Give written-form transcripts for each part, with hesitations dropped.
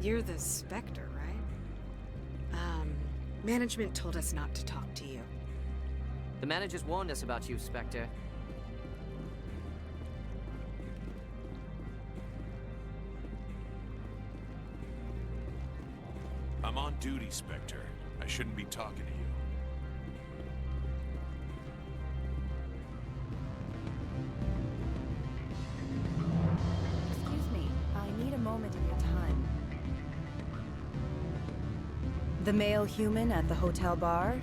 You're the Spectre, right? Management told us not to talk to you. The managers warned us about you, Spectre. I'm on duty, Spectre. I shouldn't be talking to you. Excuse me, I need a moment of your time. The male human at the hotel bar?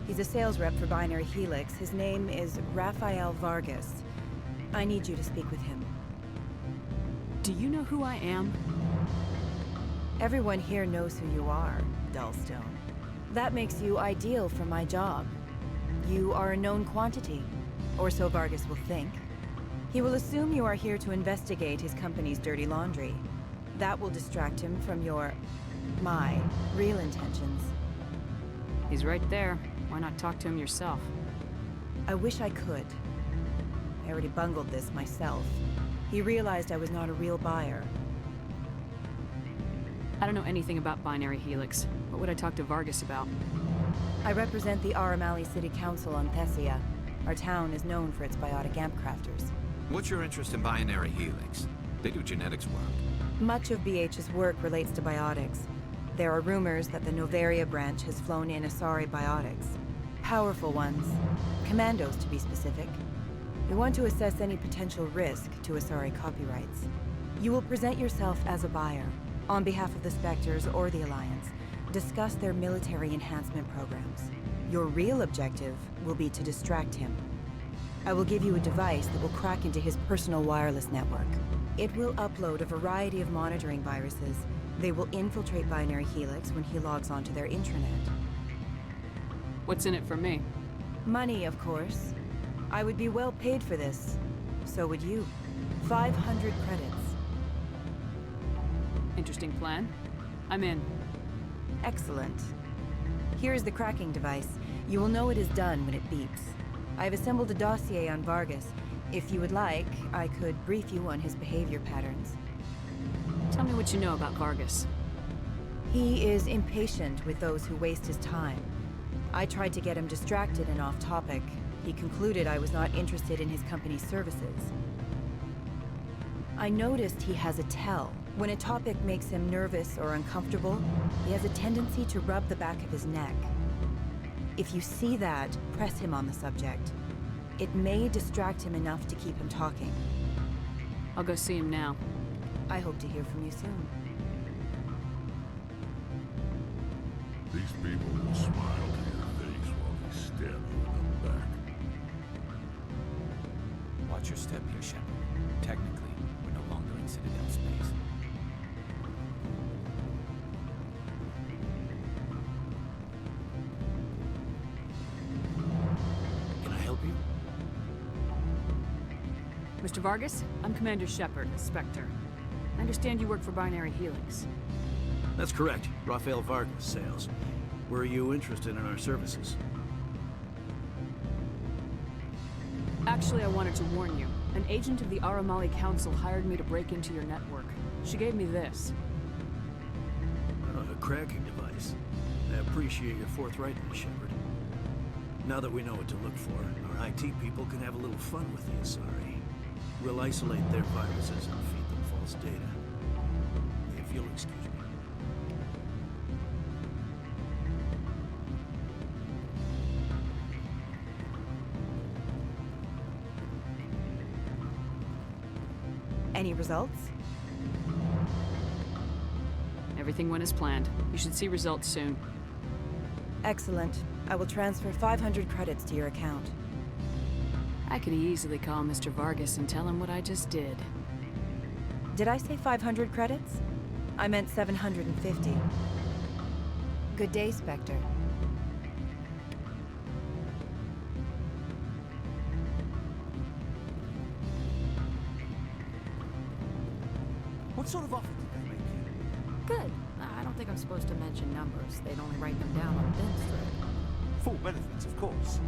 He's a sales rep for Binary Helix. His name is Rafael Vargas. I need you to speak with him. Do you know who I am? Everyone here knows who you are, Dullstone. That makes you ideal for my job. You are a known quantity, or so Vargas will think. He will assume you are here to investigate his company's dirty laundry. That will distract him from my real intentions. He's right there. Why not talk to him yourself? I wish I could. I already bungled this myself. He realized I was not a real buyer. I don't know anything about Binary Helix. What would I talk to Vargas about? I represent the Aramali City Council on Thessia. Our town is known for its biotic amp crafters. What's your interest in Binary Helix? They do genetics work. Much of BH's work relates to biotics. There are rumors that the Noveria branch has flown in Asari biotics. Powerful ones. Commandos, to be specific. We want to assess any potential risk to Asari copyrights. You will present yourself as a buyer, on behalf of the Spectres or the Alliance. Discuss their military enhancement programs. Your real objective will be to distract him. I will give you a device that will crack into his personal wireless network. It will upload a variety of monitoring viruses. They will infiltrate Binary Helix when he logs onto their intranet. What's in it for me? Money, of course. I would be well paid for this. So would you. 500 credits. Interesting plan. I'm in. Excellent. Here is the cracking device. You will know it is done when it beeps. I have assembled a dossier on Vargas. If you would like, I could brief you on his behavior patterns. Tell me what you know about Vargas. He is impatient with those who waste his time. I tried to get him distracted and off topic. He concluded I was not interested in his company's services. I noticed he has a tell. When a topic makes him nervous or uncomfortable, he has a tendency to rub the back of his neck. If you see that, press him on the subject. It may distract him enough to keep him talking. I'll go see him now. I hope to hear from you soon. These people will smile to your face while they stab you in the back. Watch your step here, Shepard. Technically, we're no longer in Citadel space. Can I help you? Mr. Vargas, I'm Commander Shepard, a Spectre. I understand you work for Binary Helix. That's correct. Rafael Vargas, sales. Were you interested in our services? Actually, I wanted to warn you. An agent of the Aramali Council hired me to break into your network. She gave me this. A cracking device. I appreciate your forthrightness, Shepard. Now that we know what to look for, our IT people can have a little fun with the Asari. We'll isolate their viruses and feed them false data. If you'll excuse me. Any results? Everything went as planned. You should see results soon. Excellent. I will transfer 500 credits to your account. I could easily call Mr. Vargas and tell him what I just did. Did I say 500 credits? I meant 750. Good day, Spectre. What sort of offer did they make you? Good. I don't think I'm supposed to mention numbers. They'd only write them down on a thin strip. Full benefits, of course.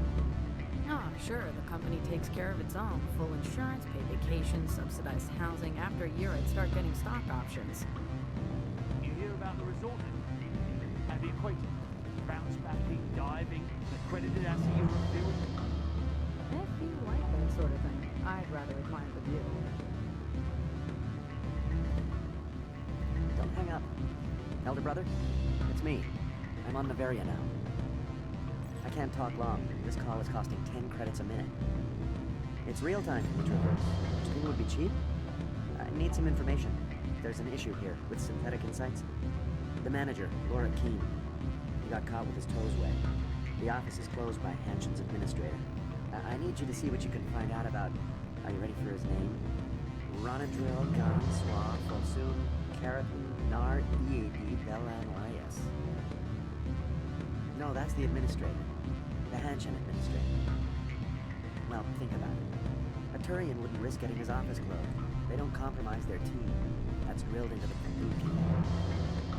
Oh, sure. The company takes care of its own. Full insurance, paid vacation, subsidized housing. After a year, I'd start getting stock options. You hear resources. And the equator. Bounce backing, diving, accredited as a Euro field. If you like that sort of thing, I'd rather admire the view. Don't hang up. Elder brother, it's me. I'm on Noveria now. I can't talk long. This call is costing 10 credits a minute. It's real time from the Traverse. Do you think it would be cheap? I need some information. There's an issue here with synthetic insights. The manager, Laura Keene, he got caught with his toes wet. The office is closed by Hanshen's administrator. I need you to see what you can find out about... Are you ready for his name? Ronadril Gan Swa Fosun Keratin Nar Ead Belan Lias. No, that's the administrator. The Hanshen administrator. Well, think about it. A Turian wouldn't risk getting his office closed. They don't compromise their team. That's drilled into the Kabuki.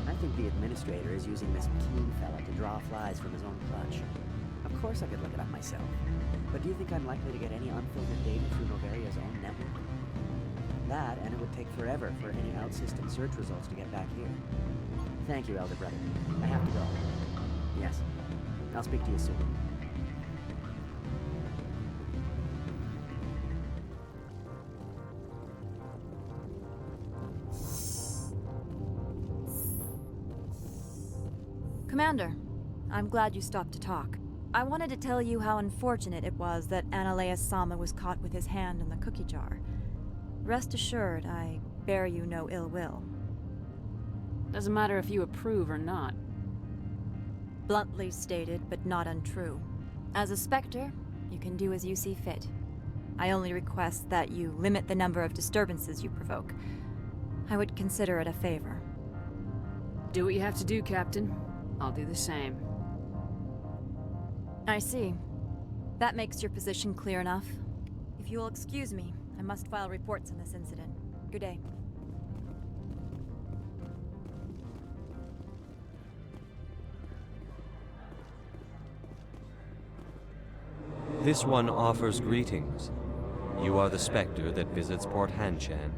I think the administrator is using this Keen fella to draw flies from his own clutch. Of course I could look it up myself. But do you think I'm likely to get any unfiltered data through Noveria's own network? That, and it would take forever for any out-system search results to get back here. Thank you, Elder Brother. I have to go. Yes. I'll speak to you soon. Commander, I'm glad you stopped to talk. I wanted to tell you how unfortunate it was that Analeus Sama was caught with his hand in the cookie jar. Rest assured, I bear you no ill will. Doesn't matter if you approve or not. Bluntly stated, but not untrue. As a Spectre, you can do as you see fit. I only request that you limit the number of disturbances you provoke. I would consider it a favor. Do what you have to do, Captain. I'll do the same. I see. That makes your position clear enough. If you will excuse me, I must file reports on this incident. Good day. This one offers greetings. You are the Spectre that visits Port Hanshan.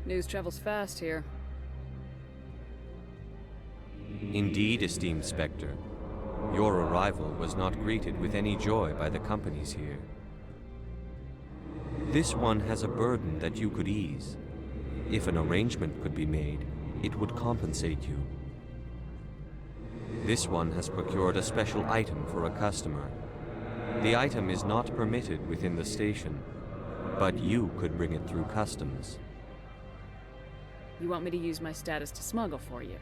News travels fast here. Indeed, esteemed Spectre. Your arrival was not greeted with any joy by the companies here. This one has a burden that you could ease. If an arrangement could be made, it would compensate you. This one has procured a special item for a customer. The item is not permitted within the station, but you could bring it through customs. You want me to use my status to smuggle for you?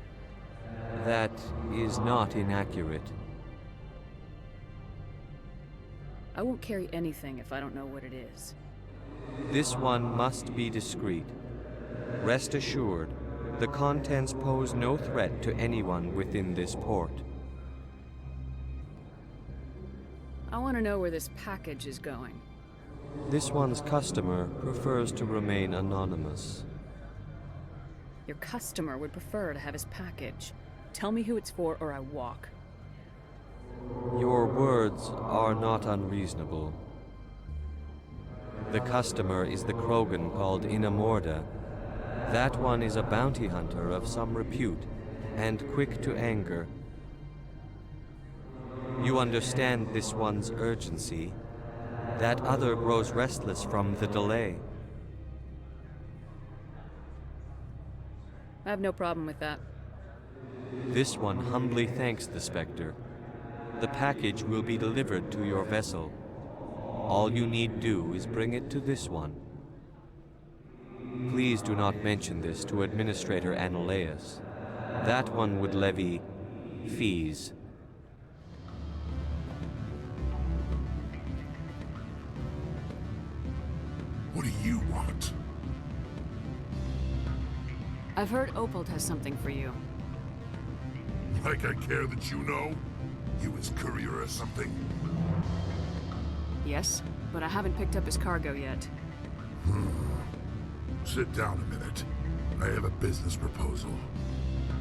That is not inaccurate. I won't carry anything if I don't know what it is. This one must be discreet. Rest assured, the contents pose no threat to anyone within this port. I want to know where this package is going. This one's customer prefers to remain anonymous. Your customer would prefer to have his package. Tell me who it's for or I walk. Your words are not unreasonable. The customer is the Krogan called Inamorda. That one is a bounty hunter of some repute, and quick to anger. You understand this one's urgency. That other grows restless from the delay. I have no problem with that. This one humbly thanks the Spectre. The package will be delivered to your vessel. All you need do is bring it to this one. Please do not mention this to Administrator Analeus. That one would levy fees. What do you want? I've heard Opold has something for you. Like I care that you know? You his courier or something? Yes, but I haven't picked up his cargo yet. Sit down a minute. I have a business proposal.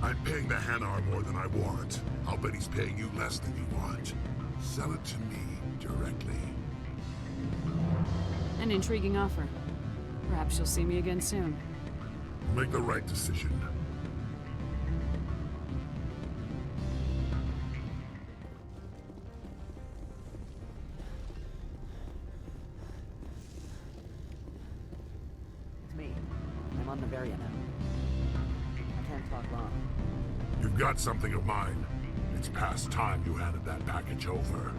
I'm paying the Hanar more than I want. I'll bet he's paying you less than you want. Sell it to me directly. An intriguing offer. Perhaps you'll see me again soon. Make the right decision. on Noveria now. I can't talk long. You've got something of mine. It's past time you handed that package over.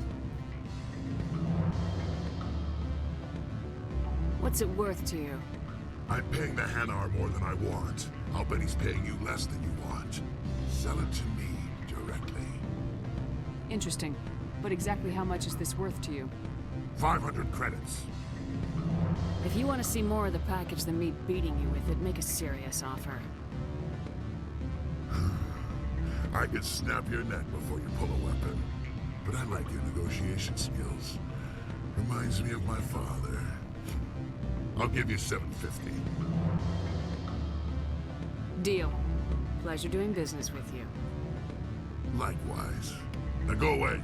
What's it worth to you? I'm paying the Hanar more than I want. I'll bet he's paying you less than you want. Sell it to me directly. Interesting. But exactly how much is this worth to you? 500 credits. If you want to see more of the package than me beating you with it, make a serious offer. I could snap your neck before you pull a weapon. But I like your negotiation skills. Reminds me of my father. I'll give you 750. Deal. Pleasure doing business with you. Likewise. Now go away.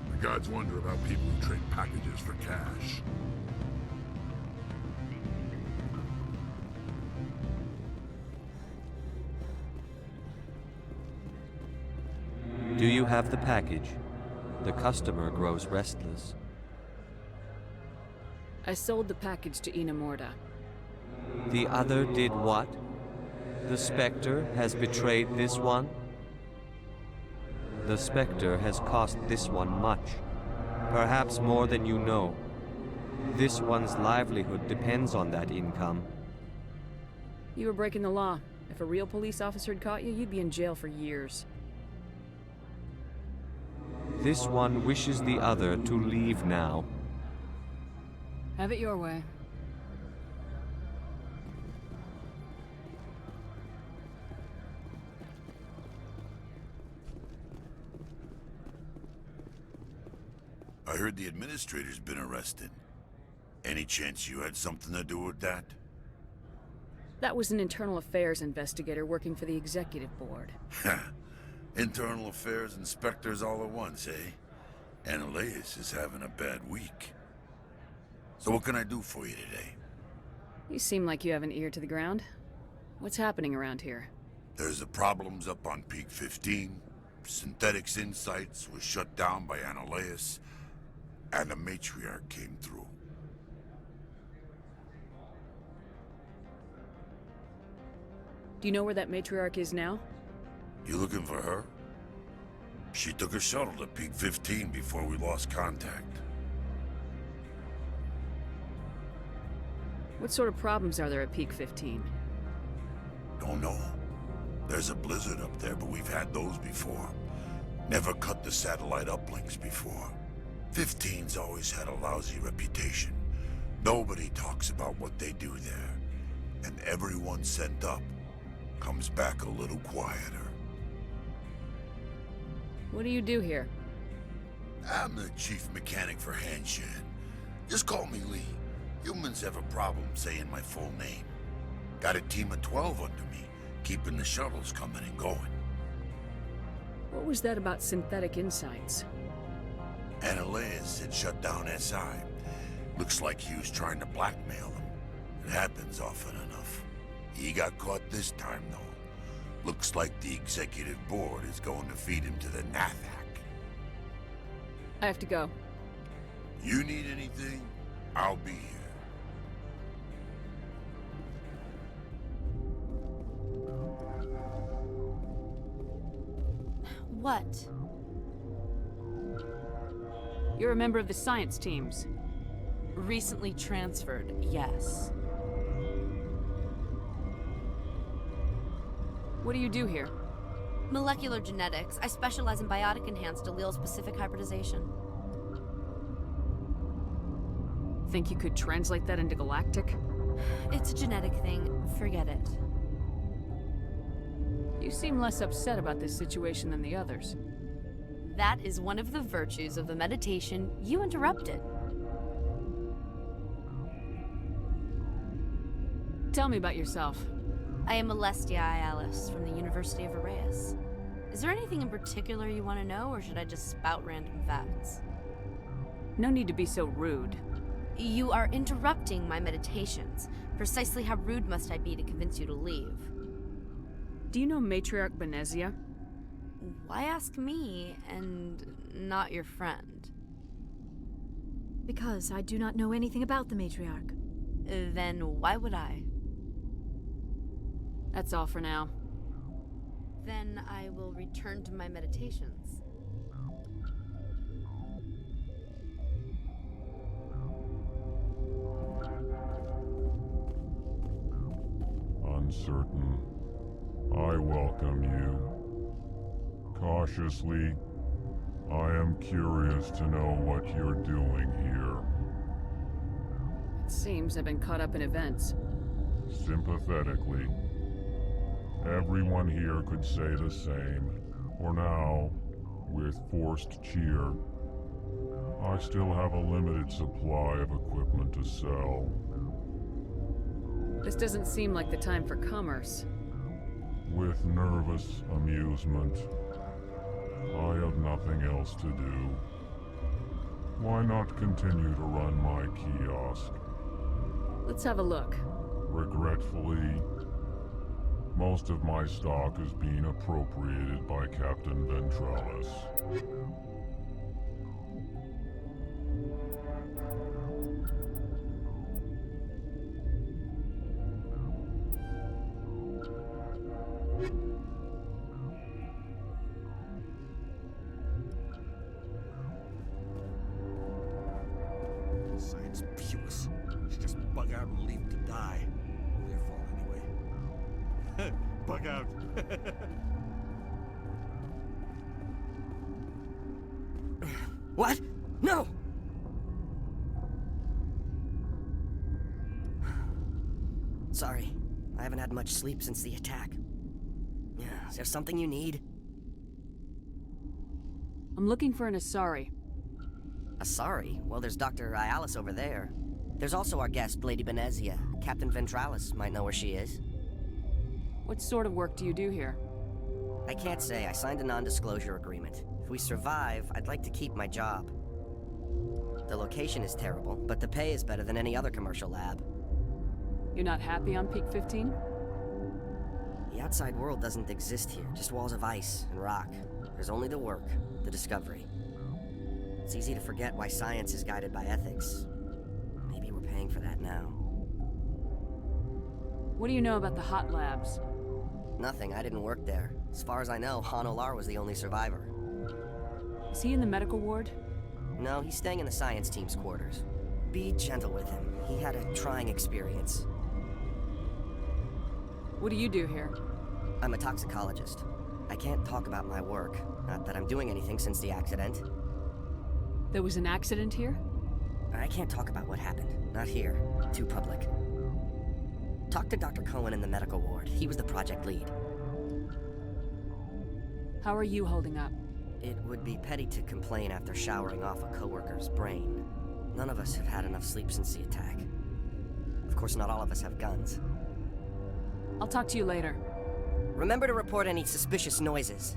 The gods wonder about people who trade packages for cash. Do you have the package? The customer grows restless. I sold the package to Inamorda. The other did what? The Spectre has betrayed this one? The Spectre has cost this one much. Perhaps more than you know. This one's livelihood depends on that income. You were breaking the law. If a real police officer had caught you, you'd be in jail for years. This one wishes the other to leave now. Have it your way. I heard the administrator's been arrested. Any chance you had something to do with that? That was an internal affairs investigator working for the executive board. Internal affairs inspectors all at once, eh? Ananias is having a bad week. So what can I do for you today? You seem like you have an ear to the ground. What's happening around here? There's the problems up on Peak 15. Synthetics Insights was shut down by Ananias. And the matriarch came through. Do you know where that matriarch is now? You looking for her? She took a shuttle to Peak 15 before we lost contact. What sort of problems are there at Peak 15? Don't know. There's a blizzard up there, but we've had those before. Never cut the satellite uplinks before. 15's always had a lousy reputation. Nobody talks about what they do there. And everyone sent up comes back a little quieter. What do you do here? I'm the chief mechanic for Hanshan. Just call me Lee. Humans have a problem saying my full name. Got a team of 12 under me, keeping the shuttles coming and going. What was that about Synthetic Insights? Ananias had shut down SI. Looks like he was trying to blackmail them. It happens often enough. He got caught this time, though. Looks like the executive board is going to feed him to the Nathak. I have to go. You need anything? I'll be here. What? You're a member of the science teams. Recently transferred, yes. What do you do here? Molecular genetics. I specialize in biotic-enhanced allele-specific hybridization. Think you could translate that into galactic? It's a genetic thing. Forget it. You seem less upset about this situation than the others. That is one of the virtues of the meditation you interrupted. Tell me about yourself. I am Alestia Ayalis from the University of Arraeus. Is there anything in particular you want to know, or should I just spout random facts? No need to be so rude. You are interrupting my meditations. Precisely how rude must I be to convince you to leave? Do you know Matriarch Benezia? Why ask me, and not your friend? Because I do not know anything about the matriarch. Then why would I? That's all for now. Then I will return to my meditations. Uncertain. I welcome you. Cautiously, I am curious to know what you're doing here. It seems I've been caught up in events. Sympathetically. Everyone here could say the same. For now, with forced cheer, I still have a limited supply of equipment to sell. This doesn't seem like the time for commerce. With nervous amusement. I have nothing else to do. Why not continue to run my kiosk? Let's have a look. Regretfully, most of my stock is being appropriated by Captain Ventralis. Science puce. Should just bug out and leave to die. Their fault anyway. Bug out. What? No! Sorry. I haven't had much sleep since the attack. Is there something you need? I'm looking for an Asari. Asari? Well, there's Dr. Ialis over there. There's also our guest, Lady Benezia. Captain Ventralis might know where she is. What sort of work do you do here? I can't say. I signed a non-disclosure agreement. If we survive, I'd like to keep my job. The location is terrible, but the pay is better than any other commercial lab. You're not happy on Peak 15? The outside world doesn't exist here, just walls of ice and rock. There's only the work, the discovery. It's easy to forget why science is guided by ethics. Maybe we're paying for that now. What do you know about the hot labs? Nothing, I didn't work there. As far as I know, Han Olar was the only survivor. Is he in the medical ward? No, he's staying in the science team's quarters. Be gentle with him. He had a trying experience. What do you do here? I'm a toxicologist. I can't talk about my work. Not that I'm doing anything since the accident. There was an accident here? I can't talk about what happened. Not here. Too public. Talk to Dr. Cohen in the medical ward. He was the project lead. How are you holding up? It would be petty to complain after showering off a coworker's brain. None of us have had enough sleep since the attack. Of course, not all of us have guns. I'll talk to you later. Remember to report any suspicious noises.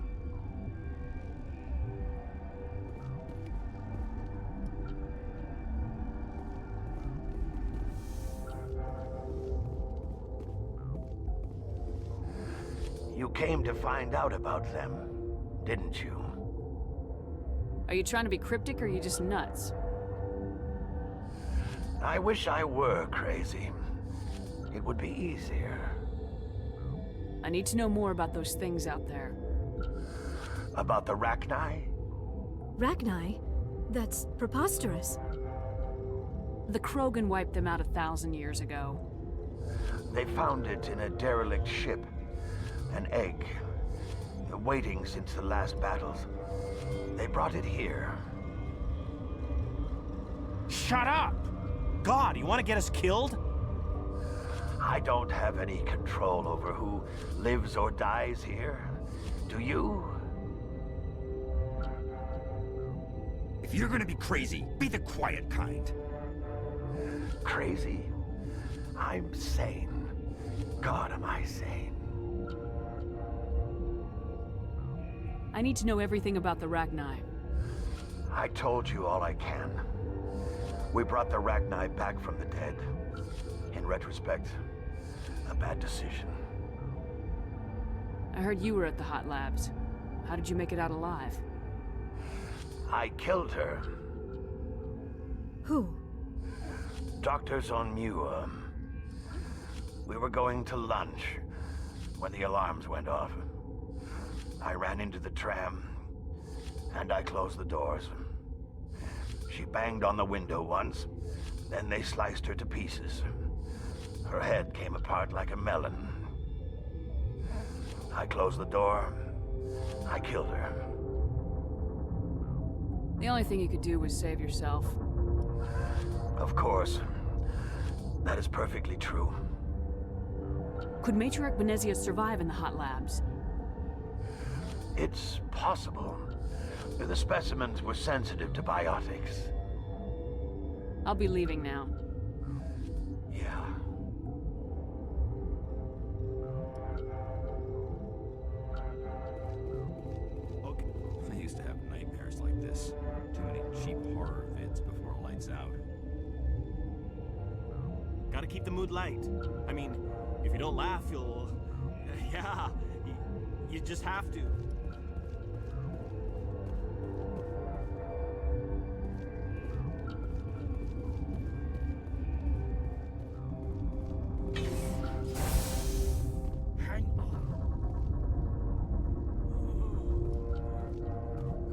You came to find out about them, didn't you? Are you trying to be cryptic or are you just nuts? I wish I were crazy. It would be easier. I need to know more about those things out there. About the rachni? Rachni? That's preposterous. The Krogan wiped them out 1,000 years ago. They found it in a derelict ship. An egg. Waiting since the last battles. They brought it here. Shut up! God, you want to get us killed? I don't have any control over who lives or dies here. Do you? If you're gonna be crazy, be the quiet kind. Crazy? I'm sane. God, am I sane? I need to know everything about the rachni. I told you all I can. We brought the rachni back from the dead. In retrospect, a bad decision. I heard you were at the hot labs. How did you make it out alive? I killed her. Who? Doctors on Muir. We were going to lunch. when the alarms went off. I ran into the tram, and I closed the doors. She banged on the window once, then they sliced her to pieces. Her head came apart like a melon. I closed the door. I killed her. The only thing you could do was save yourself. Of course. That is perfectly true. Could Matriarch Benezia survive in the hot labs? It's possible. The specimens were sensitive to biotics. I'll be leaving now. Yeah. Look, I used to have nightmares like this. Too many cheap horror vids before it lights out. Gotta keep the mood light. I mean, if you don't laugh, you'll... yeah, you just have to. Hang on.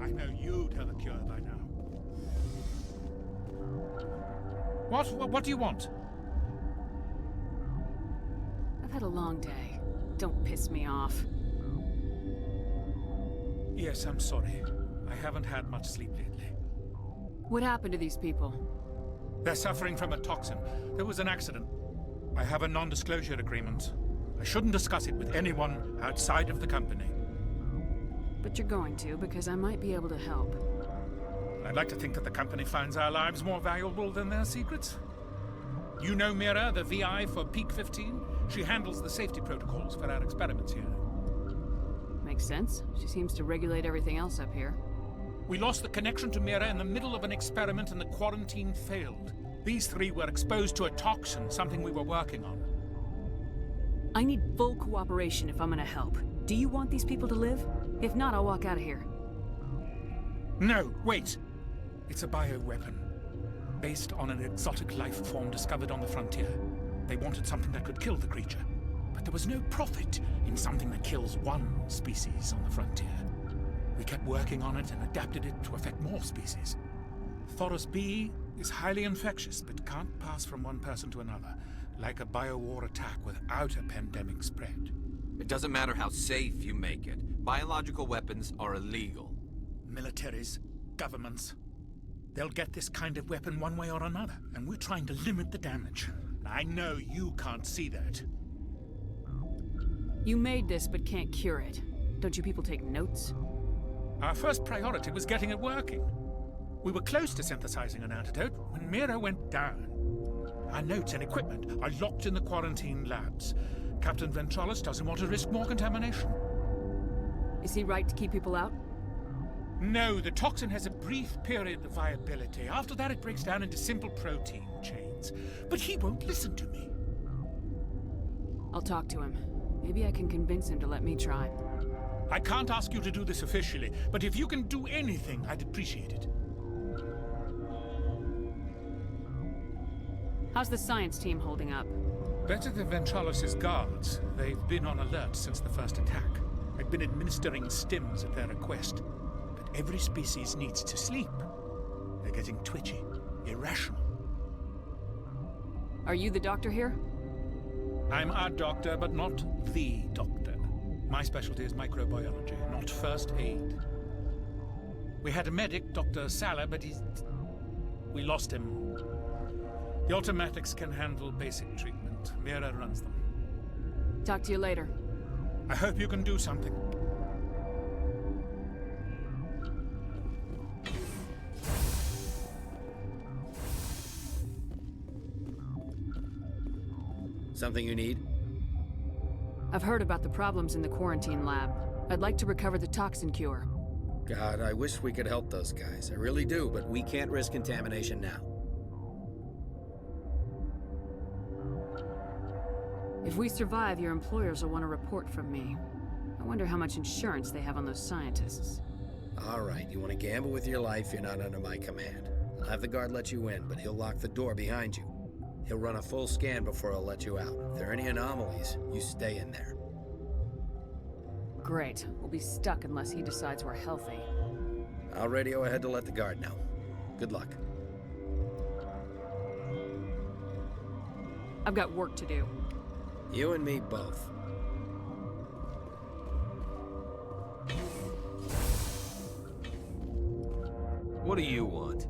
I know you'd have a cure by now. What do you want? I've had a long day. Don't piss me off. Yes, I'm sorry. I haven't had much sleep lately. What happened to these people? They're suffering from a toxin. There was an accident. I have a non-disclosure agreement. I shouldn't discuss it with anyone outside of the company. But you're going to, because I might be able to help. I'd like to think that the company finds our lives more valuable than their secrets. You know Mira, the VI for Peak 15? She handles the safety protocols for our experiments here. Makes sense. She seems to regulate everything else up here. We lost the connection to Mira in the middle of an experiment and the quarantine failed. These three were exposed to a toxin, something we were working on. I need full cooperation if I'm gonna help. Do you want these people to live? If not, I'll walk out of here. No, wait! It's a bioweapon, based on an exotic life form discovered on the frontier. They wanted something that could kill the creature, but there was no profit in something that kills one species on the frontier. We kept working on it and adapted it to affect more species. Thoros B is highly infectious, but can't pass from one person to another, like a biowar attack without a pandemic spread. It doesn't matter how safe you make it. Biological weapons are illegal. Militaries, governments, they'll get this kind of weapon one way or another, and we're trying to limit the damage. I know you can't see that. You made this, but can't cure it. Don't you people take notes? Our first priority was getting it working. We were close to synthesizing an antidote when Mira went down. Our notes and equipment are locked in the quarantine labs. Captain Ventralis doesn't want to risk more contamination. Is he right to keep people out? No, the toxin has a brief period of viability. After that, it breaks down into simple protein chains. But he won't listen to me. I'll talk to him. Maybe I can convince him to let me try. I can't ask you to do this officially, but if you can do anything, I'd appreciate it. How's the science team holding up? Better than Ventralis' guards. They've been on alert since the first attack. I've been administering stims at their request. But every species needs to sleep. They're getting twitchy, irrational. Are you the doctor here? I'm a doctor, but not the doctor. My specialty is microbiology, not first aid. We had a medic, Dr. Sala, but we lost him. The automatics can handle basic treatment. Mira runs them. Talk to you later. I hope you can do something. Something you need? I've heard about the problems in the quarantine lab. I'd like to recover the toxin cure. God, I wish we could help those guys. I really do, but we can't risk contamination now. If we survive, your employers will want a report from me. I wonder how much insurance they have on those scientists. All right, you want to gamble with your life, you're not under my command. I'll have the guard let you in, but he'll lock the door behind you. He'll run a full scan before he'll let you out. If there are any anomalies, you stay in there. Great. We'll be stuck unless he decides we're healthy. I'll radio ahead to let the guard know. Good luck. I've got work to do. You and me both. What do you want?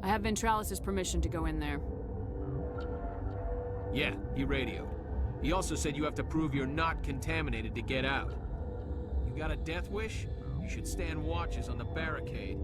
I have Ventralis' permission to go in there. Yeah, he radioed. He also said you have to prove you're not contaminated to get out. You got a death wish? You should stand watches on the barricade.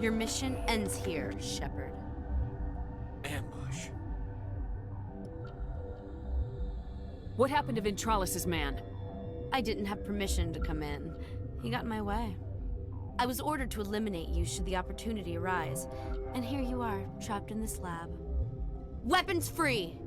Your mission ends here, Shepard. Ambush. What happened to Ventralis' man? I didn't have permission to come in. He got in my way. I was ordered to eliminate you should the opportunity arise. And here you are, trapped in this lab. Weapons free!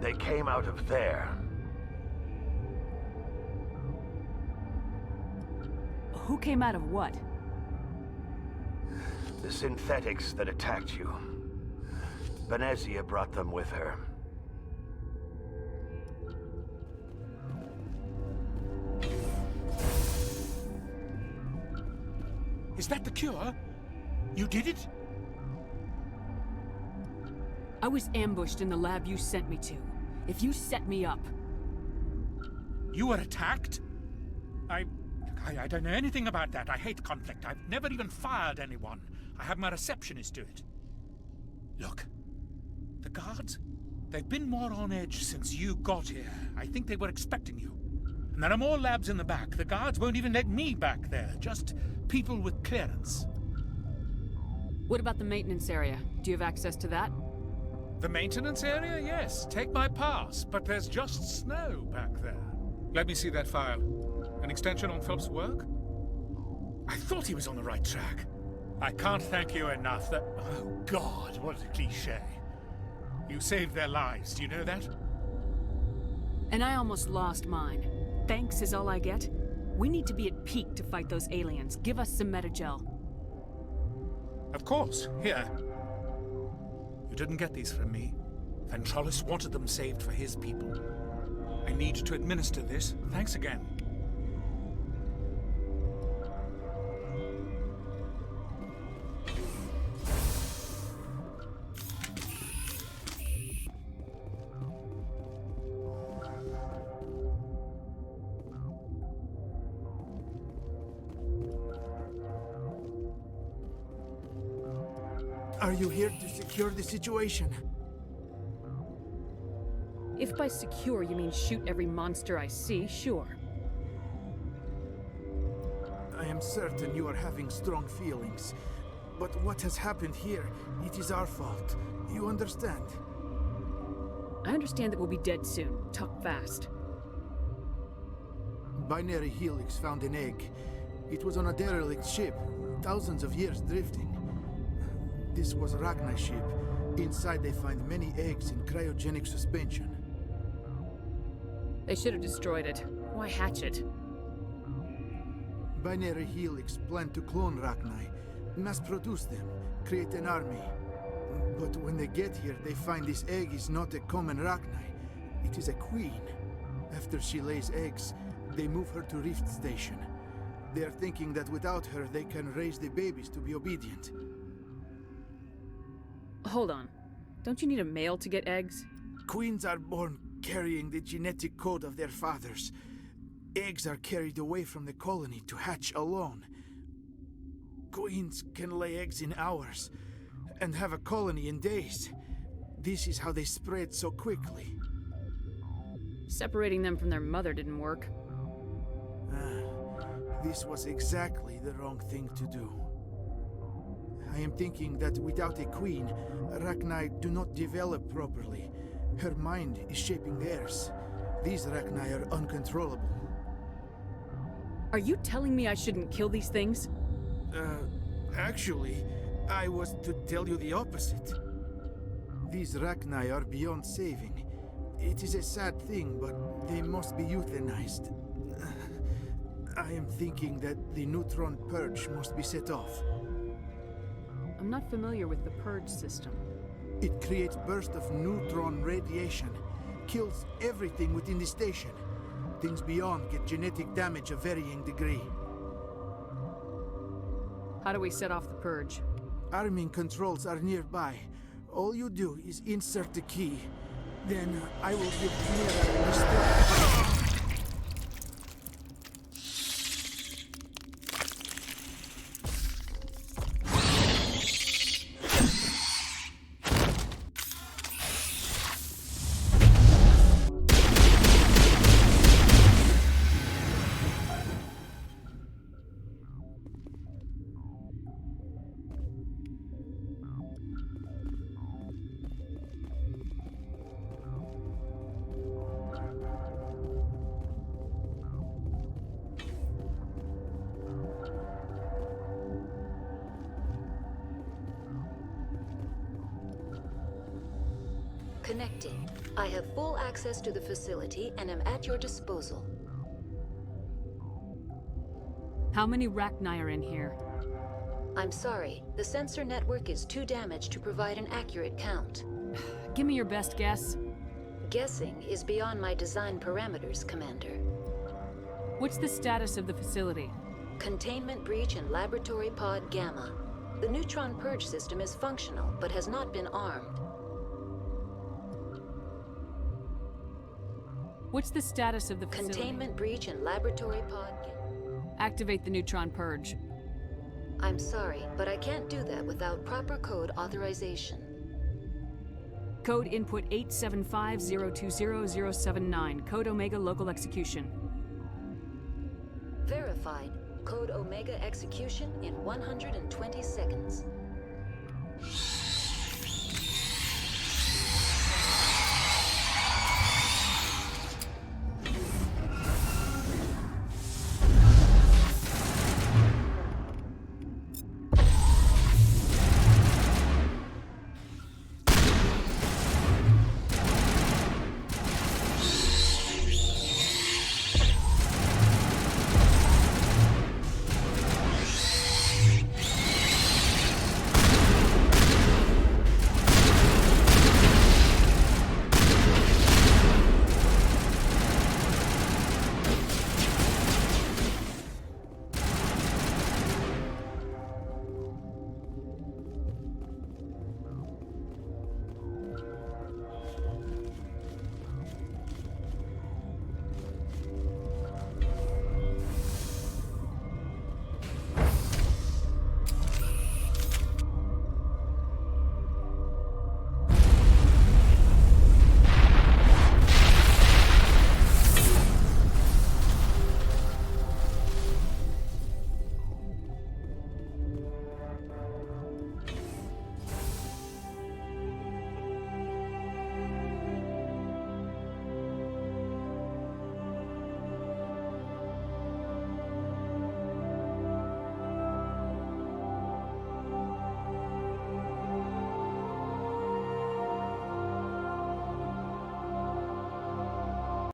They came out of there. Who came out of what? The synthetics that attacked you. Venezia brought them with her. Is that the cure? You did it? I was ambushed in the lab you sent me to. If you set me up... You were attacked? I don't know anything about that. I hate conflict. I've never even fired anyone. I have my receptionist do it. Look, the guards, they've been more on edge since you got here. I think they were expecting you. And there are more labs in the back. The guards won't even let me back there. Just people with clearance. What about the maintenance area? Do you have access to that? The maintenance area? Yes. Take my pass. But there's just snow back there. Let me see that file. An extension on Phelps' work? I thought he was on the right track. I can't thank you enough that... Oh, God, what a cliché. You saved their lives, do you know that? And I almost lost mine. Thanks is all I get? We need to be at peak to fight those aliens. Give us some Metagel. Of course. Here. You didn't get these from me. Ventralis wanted them saved for his people. I need to administer this. Thanks again. Are you here to secure the situation? If by secure you mean shoot every monster I see, sure. I am certain you are having strong feelings. But what has happened here, it is our fault. You understand? I understand that we'll be dead soon. Talk fast. Binary Helix found an egg. It was on a derelict ship, thousands of years drifting. This was a rachni ship. Inside they find many eggs in cryogenic suspension. They should have destroyed it. Why hatch it? Binary Helix planned to clone rachni, mass-produce them, create an army. But when they get here, they find this egg is not a common rachni. It is a queen. After she lays eggs, they move her to Rift Station. They are thinking that without her, they can raise the babies to be obedient. Hold on. Don't you need a male to get eggs? Queens are born carrying the genetic code of their fathers. Eggs are carried away from the colony to hatch alone. Queens can lay eggs in hours and have a colony in days. This is how they spread so quickly. Separating them from their mother didn't work. This was exactly the wrong thing to do. I am thinking that without a queen, rachni do not develop properly. Her mind is shaping theirs. These rachni are uncontrollable. Are you telling me I shouldn't kill these things? Actually, I was to tell you the opposite. These rachni are beyond saving. It is a sad thing, but they must be euthanized. I am thinking that the neutron purge must be set off. I'm not familiar with the purge system. It creates bursts of neutron radiation, kills everything within the station. Things beyond get genetic damage of varying degree. How do we set off the purge? Arming controls are nearby. All you do is insert the key. Then I will give Mira the step. Connecting. I have full access to the facility and am at your disposal. How many rachni are in here? I'm sorry. The sensor network is too damaged to provide an accurate count. Give me your best guess. Guessing is beyond my design parameters, Commander. What's the status of the facility? Containment breach in Laboratory Pod Gamma. The neutron purge system is functional, but has not been armed. What's the status of the facility? Containment breach in Laboratory Pod Gamma. Activate the neutron purge. I'm sorry, but I can't do that without proper code authorization. Code input 875020079. Code Omega local execution. Verified. Code Omega execution in 120 seconds.